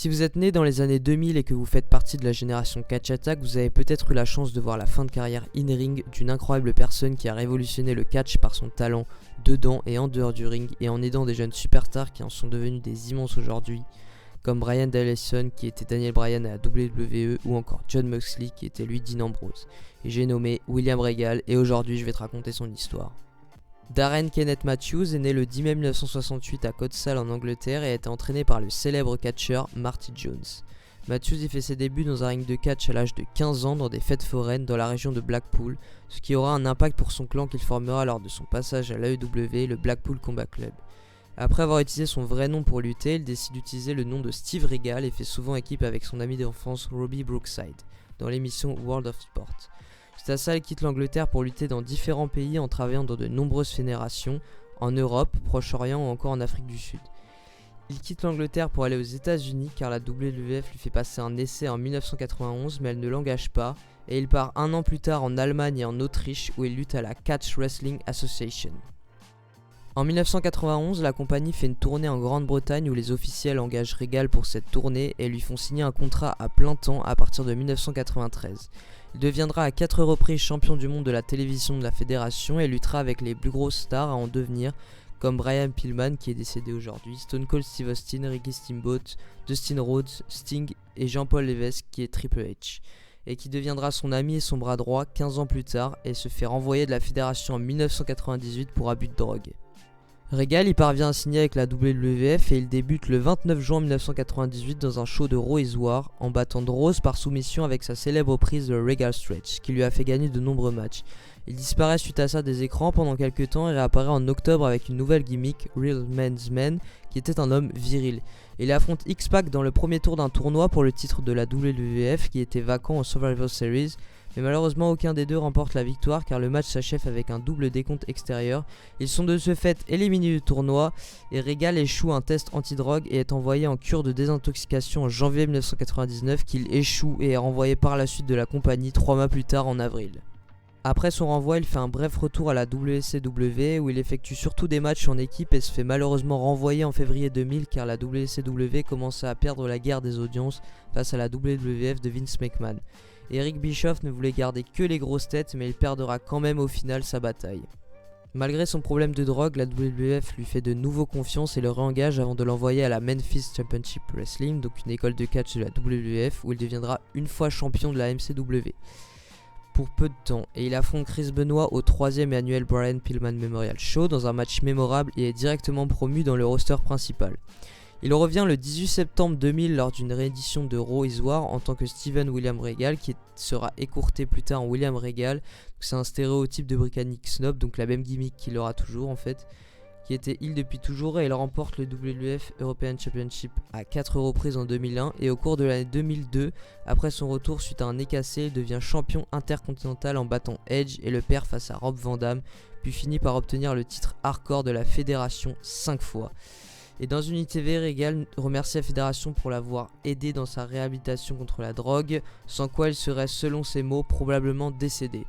Si vous êtes né dans les années 2000 et que vous faites partie de la génération Catch Attack, vous avez peut-être eu la chance de voir la fin de carrière in-ring d'une incroyable personne qui a révolutionné le catch par son talent dedans et en dehors du ring et en aidant des jeunes superstars qui en sont devenus des immenses aujourd'hui, comme Bryan Danielson qui était Daniel Bryan à la WWE ou encore Jon Moxley qui était lui Dean Ambrose. Et j'ai nommé William Regal et aujourd'hui je vais te raconter son histoire. Darren Kenneth Matthews est né le 10 mai 1968 à Cotsall en Angleterre et a été entraîné par le célèbre catcheur Marty Jones. Matthews y fait ses débuts dans un ring de catch à l'âge de 15 ans dans des fêtes foraines dans la région de Blackpool, ce qui aura un impact pour son clan qu'il formera lors de son passage à l'AEW, le Blackpool Combat Club. Après avoir utilisé son vrai nom pour lutter, il décide d'utiliser le nom de Steve Regal et fait souvent équipe avec son ami d'enfance Robbie Brookside dans l'émission World of Sport. C'est à ça qu'il quitte l'Angleterre pour lutter dans différents pays en travaillant dans de nombreuses fédérations, en Europe, Proche-Orient ou encore en Afrique du Sud. Il quitte l'Angleterre pour aller aux États-Unis car la WWF lui fait passer un essai en 1991 mais elle ne l'engage pas et il part un an plus tard en Allemagne et en Autriche où il lutte à la Catch Wrestling Association. En 1991, la compagnie fait une tournée en Grande-Bretagne où les officiels engagent Regal pour cette tournée et lui font signer un contrat à plein temps à partir de 1993. Il deviendra à 4 reprises champion du monde de la télévision de la fédération et luttera avec les plus grosses stars à en devenir comme Brian Pillman qui est décédé aujourd'hui, Stone Cold Steve Austin, Ricky Steamboat, Dustin Rhodes, Sting et Jean-Paul Levesque qui est Triple H et qui deviendra son ami et son bras droit 15 ans plus tard et se fait renvoyer de la fédération en 1998 pour abus de drogue. Regal y parvient à signer avec la WWF et il débute le 29 juin 1998 dans un show de Raw is War en battant Droz par soumission avec sa célèbre prise de Regal Stretch qui lui a fait gagner de nombreux matchs. Il disparaît suite à ça des écrans pendant quelques temps et réapparaît en octobre avec une nouvelle gimmick, Real Man's Man, qui était un homme viril. Il affronte X-Pac dans le premier tour d'un tournoi pour le titre de la WWF qui était vacant en Survivor Series. Mais malheureusement aucun des deux remporte la victoire car le match s'achève avec un double décompte extérieur. Ils sont de ce fait éliminés du tournoi et Regal échoue un test anti-drogue et est envoyé en cure de désintoxication en janvier 1999 qu'il échoue et est renvoyé par la suite de la compagnie 3 mois plus tard en avril. Après son renvoi, il fait un bref retour à la WCW où il effectue surtout des matchs en équipe et se fait malheureusement renvoyer en février 2000 car la WCW commençait à perdre la guerre des audiences face à la WWF de Vince McMahon. Eric Bischoff ne voulait garder que les grosses têtes mais il perdra quand même au final sa bataille. Malgré son problème de drogue, la WWF lui fait de nouveau confiance et le réengage avant de l'envoyer à la Memphis Championship Wrestling, donc une école de catch de la WWF où il deviendra une fois champion de la MCW. Pour peu de temps, et il affronte Chris Benoit au 3e annuel Brian Pillman Memorial Show dans un match mémorable et est directement promu dans le roster principal. Il revient le 18 septembre 2000 lors d'une réédition de Raw is War en tant que Steven William Regal qui sera écourté plus tard en William Regal. C'est un stéréotype de britannique snob, donc la même gimmick qu'il aura toujours en fait, qui était heel depuis toujours et il remporte le WWF European Championship à 4 reprises en 2001 et au cours de l'année 2002, après son retour suite à un nez cassé, il devient champion intercontinental en battant Edge et le perd face à Rob Van Dam, puis finit par obtenir le titre hardcore de la fédération 5 fois. Et dans une ITV, Regal remercie la fédération pour l'avoir aidé dans sa réhabilitation contre la drogue, sans quoi il serait, selon ses mots, probablement décédé.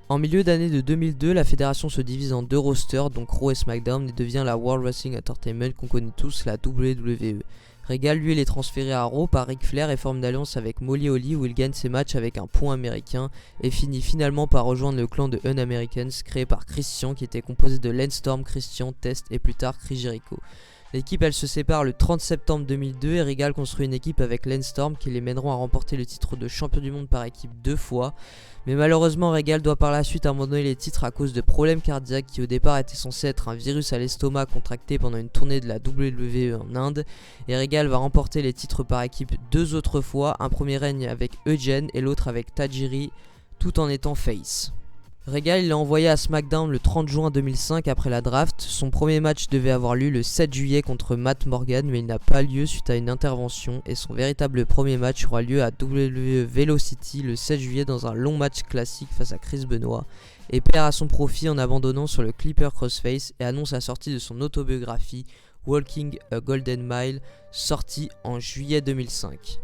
En milieu d'année de 2002, la fédération se divise en deux rosters, donc Raw et SmackDown, et devient la World Wrestling Entertainment qu'on connaît tous, la WWE. Regal, lui, il est transféré à Raw par Ric Flair et forme une alliance avec Molly Holly où il gagne ses matchs avec un point américain et finit finalement par rejoindre le clan de Un-Americans créé par Christian qui était composé de Lance Storm, Christian, Test et plus tard Chris Jericho. L'équipe elle se sépare le 30 septembre 2002 et Regal construit une équipe avec Lance Storm qui les mèneront à remporter le titre de champion du monde par équipe 2 fois. Mais malheureusement Regal doit par la suite abandonner les titres à cause de problèmes cardiaques qui au départ étaient censés être un virus à l'estomac contracté pendant une tournée de la WWE en Inde. Et Regal va remporter les titres par équipe 2 autres fois, un premier règne avec Eugene et l'autre avec Tajiri, tout en étant face. Regal il est envoyé à SmackDown le 30 juin 2005 après la draft. Son premier match devait avoir lieu le 7 juillet contre Matt Morgan mais il n'a pas lieu suite à une intervention et son véritable premier match aura lieu à WWE Velocity le 7 juillet dans un long match classique face à Chris Benoit et perd à son profit en abandonnant sur le Clipper Crossface et annonce la sortie de son autobiographie Walking a Golden Mile sortie en juillet 2005.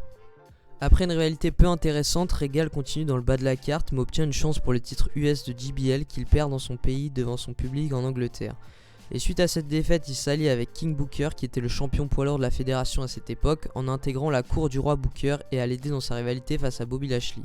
Après une rivalité peu intéressante, Regal continue dans le bas de la carte mais obtient une chance pour le titre US de JBL qu'il perd dans son pays devant son public en Angleterre. Et suite à cette défaite, il s'allie avec King Booker, qui était le champion poids lourd de la fédération à cette époque, en intégrant la cour du roi Booker et à l'aider dans sa rivalité face à Bobby Lashley.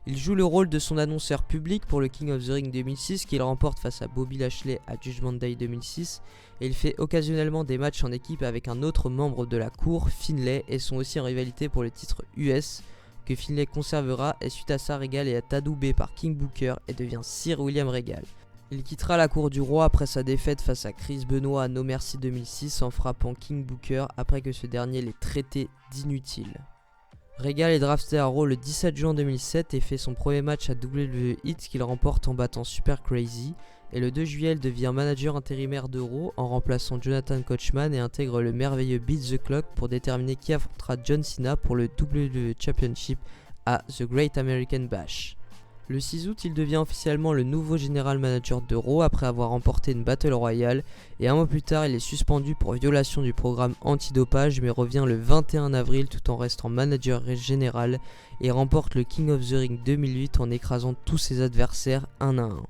Il joue le rôle de son annonceur public pour le King of the Ring 2006 qu'il remporte face à Bobby Lashley à Judgment Day 2006 et il fait occasionnellement des matchs en équipe avec un autre membre de la cour, Finlay, et sont aussi en rivalité pour le titre US que Finlay conservera et suite à ça Regal est adoubé par King Booker et devient Sir William Regal. Il quittera la cour du roi après sa défaite face à Chris Benoit à No Mercy 2006 en frappant King Booker après que ce dernier l'ait traité d'inutile. Regal est drafté à Raw le 17 juin 2007 et fait son premier match à WWE Heat qu'il remporte en battant Super Crazy. Et le 2 juillet, il devient manager intérimaire de Raw en remplaçant Jonathan Coachman et intègre le merveilleux Beat the Clock pour déterminer qui affrontera John Cena pour le WWE Championship à The Great American Bash. Le 6 août, il devient officiellement le nouveau général manager de Raw après avoir remporté une Battle Royale et un mois plus tard, il est suspendu pour violation du programme antidopage mais revient le 21 avril tout en restant manager général et remporte le King of the Ring 2008 en écrasant tous ses adversaires un à un.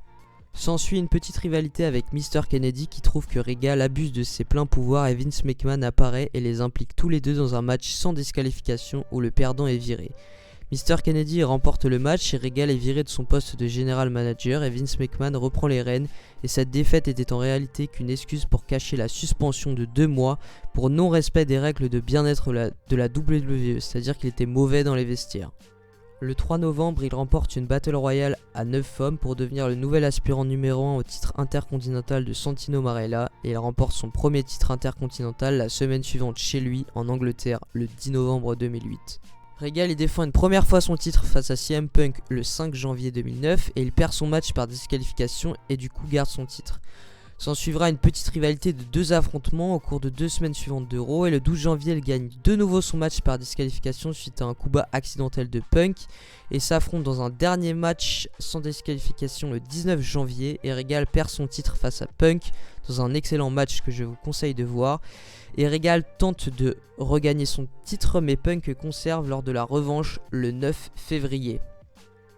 S'ensuit une petite rivalité avec Mr. Kennedy qui trouve que Regal abuse de ses pleins pouvoirs et Vince McMahon apparaît et les implique tous les deux dans un match sans disqualification où le perdant est viré. Mr. Kennedy remporte le match et Regal est viré de son poste de General Manager et Vince McMahon reprend les rênes et cette défaite était en réalité qu'une excuse pour cacher la suspension de 2 mois pour non-respect des règles de bien-être de la WWE, c'est-à-dire qu'il était mauvais dans les vestiaires. Le 3 novembre, il remporte une Battle Royale à 9 hommes pour devenir le nouvel aspirant numéro 1 au titre intercontinental de Santino Marella et il remporte son premier titre intercontinental la semaine suivante chez lui en Angleterre le 10 novembre 2008. Regal y défend une première fois son titre face à CM Punk le 5 janvier 2009 et il perd son match par disqualification et du coup garde son titre. S'en suivra une petite rivalité de 2 affrontements au cours de 2 semaines suivantes de Raw et le 12 janvier il gagne de nouveau son match par disqualification suite à un coup bas accidentel de Punk et s'affronte dans un dernier match sans disqualification le 19 janvier et Regal perd son titre face à Punk dans un excellent match que je vous conseille de voir et Regal tente de regagner son titre mais Punk conserve lors de la revanche le 9 février.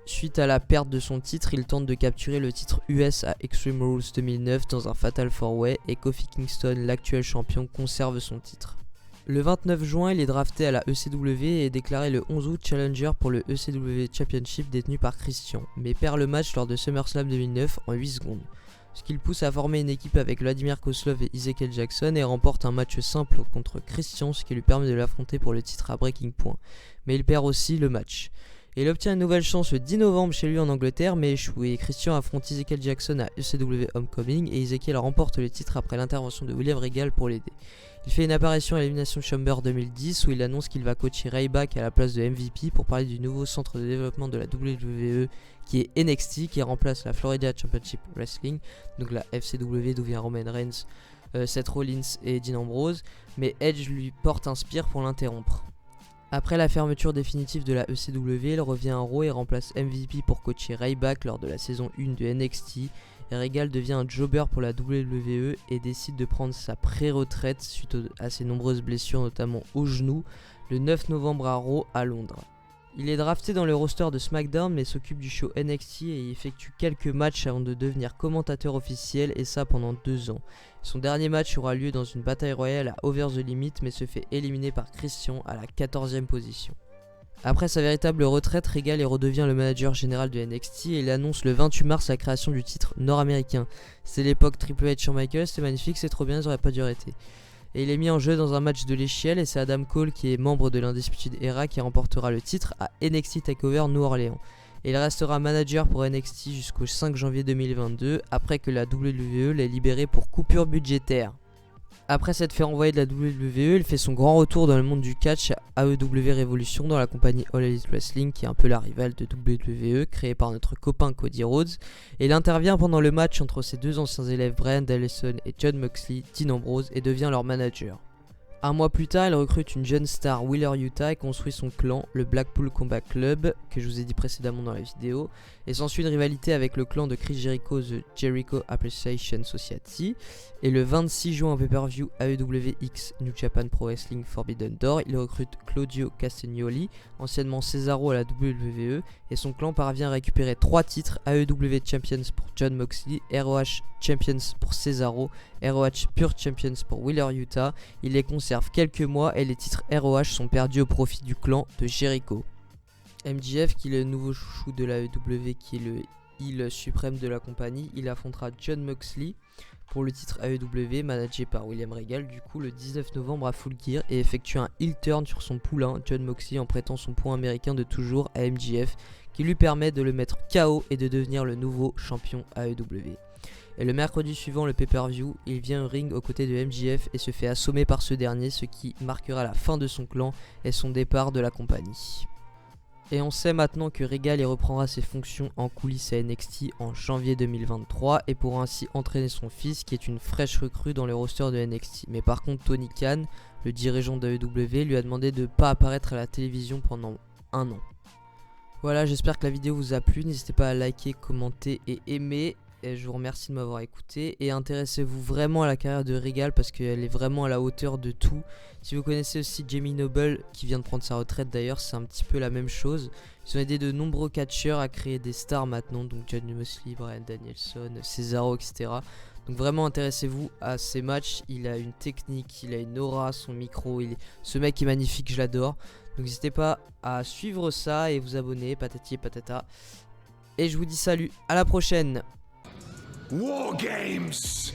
Suite à la perte de son titre, il tente de capturer le titre US à Extreme Rules 2009 dans un Fatal 4-Way et Kofi Kingston, l'actuel champion, conserve son titre. Le 29 juin, il est drafté à la ECW et est déclaré le 11 août challenger pour le ECW Championship détenu par Christian, mais perd le match lors de SummerSlam 2009 en 8 secondes. Ce qui le pousse à former une équipe avec Vladimir Kozlov et Ezekiel Jackson et remporte un match simple contre Christian, ce qui lui permet de l'affronter pour le titre à Breaking Point. Mais il perd aussi le match. Et il obtient une nouvelle chance le 10 novembre chez lui en Angleterre mais échoue et Christian affronte Ezekiel Jackson à ECW Homecoming et Ezekiel remporte le titre après l'intervention de William Regal pour l'aider. Il fait une apparition à l'Elimination Chamber 2010 où il annonce qu'il va coacher Ryback à la place de MVP pour parler du nouveau centre de développement de la WWE qui est NXT qui remplace la Florida Championship Wrestling, donc la FCW d'où vient Roman Reigns, Seth Rollins et Dean Ambrose, mais Edge lui porte un spear pour l'interrompre. Après la fermeture définitive de la ECW, il revient à Raw et remplace MVP pour coacher Ryback lors de la saison 1 de NXT. Et Regal devient un jobber pour la WWE et décide de prendre sa pré-retraite suite à ses nombreuses blessures, notamment au genou, le 9 novembre à Raw à Londres. Il est drafté dans le roster de SmackDown mais s'occupe du show NXT et y effectue quelques matchs avant de devenir commentateur officiel et ça pendant 2 ans. Son dernier match aura lieu dans une bataille royale à Over the Limit mais se fait éliminer par Christian à la 14e position. Après sa véritable retraite, Regal redevient le manager général de NXT et il annonce le 28 mars la création du titre nord-américain. C'est l'époque Triple H Shawn Michaels, c'est magnifique, c'est trop bien, ils auraient pas dû arrêter. Et il est mis en jeu dans un match de l'échelle et c'est Adam Cole qui est membre de l'Undisputed Era qui remportera le titre à NXT TakeOver New Orleans. Et il restera manager pour NXT jusqu'au 5 janvier 2022 après que la WWE l'ait libéré pour coupure budgétaire. Après s'être fait renvoyer de la WWE, il fait son grand retour dans le monde du catch à AEW Revolution dans la compagnie All Elite Wrestling qui est un peu la rivale de WWE créée par notre copain Cody Rhodes et il intervient pendant le match entre ses 2 anciens élèves Bryan Danielson et Jon Moxley, Dean Ambrose et devient leur manager. Un mois plus tard, il recrute une jeune star, Wheeler Yuta, et construit son clan, le Blackpool Combat Club, que je vous ai dit précédemment dans la vidéo. Et s'ensuit une rivalité avec le clan de Chris Jericho, The Jericho Appreciation Society. Et le 26 juin en pay-per-view AEW X New Japan Pro Wrestling Forbidden Door, il recrute Claudio Castagnoli, anciennement Cesaro à la WWE, et son clan parvient à récupérer 3 titres, AEW Champions pour Jon Moxley, ROH Champions pour Cesaro, ROH Pure Champions pour Wheeler Yuta. Il les conserve quelques mois et les titres ROH sont perdus au profit du clan de Jericho. MJF, qui est le nouveau chouchou de la AEW, qui est le heel suprême de la compagnie, il affrontera Jon Moxley pour le titre AEW, managé par William Regal, du coup le 19 novembre à Full Gear, et effectue un heel turn sur son poulain Jon Moxley en prêtant son point américain de toujours à MJF, qui lui permet de le mettre KO et de devenir le nouveau champion AEW. Et le mercredi suivant le pay-per-view, il vient au ring aux côtés de MJF et se fait assommer par ce dernier, ce qui marquera la fin de son clan et son départ de la compagnie. Et on sait maintenant que Regal y reprendra ses fonctions en coulisses à NXT en janvier 2023 et pourra ainsi entraîner son fils qui est une fraîche recrue dans le roster de NXT. Mais par contre Tony Khan, le dirigeant de AEW, lui a demandé de ne pas apparaître à la télévision pendant 1 an. Voilà, j'espère que la vidéo vous a plu, n'hésitez pas à liker, commenter et aimer. Et je vous remercie de m'avoir écouté et intéressez-vous vraiment à la carrière de Regal parce qu'elle est vraiment à la hauteur de tout. Si vous connaissez aussi Jamie Noble qui vient de prendre sa retraite d'ailleurs, c'est un petit peu la même chose. Ils ont aidé de nombreux catcheurs à créer des stars maintenant, donc Jon Moxley, Bryan Danielson, Cesaro, etc. Donc vraiment intéressez-vous à ces matchs, il a une technique, il a une aura, son micro, ce mec est magnifique, je l'adore. Donc n'hésitez pas à suivre ça et vous abonner, patati et patata. Et je vous dis salut, à la prochaine. War Games!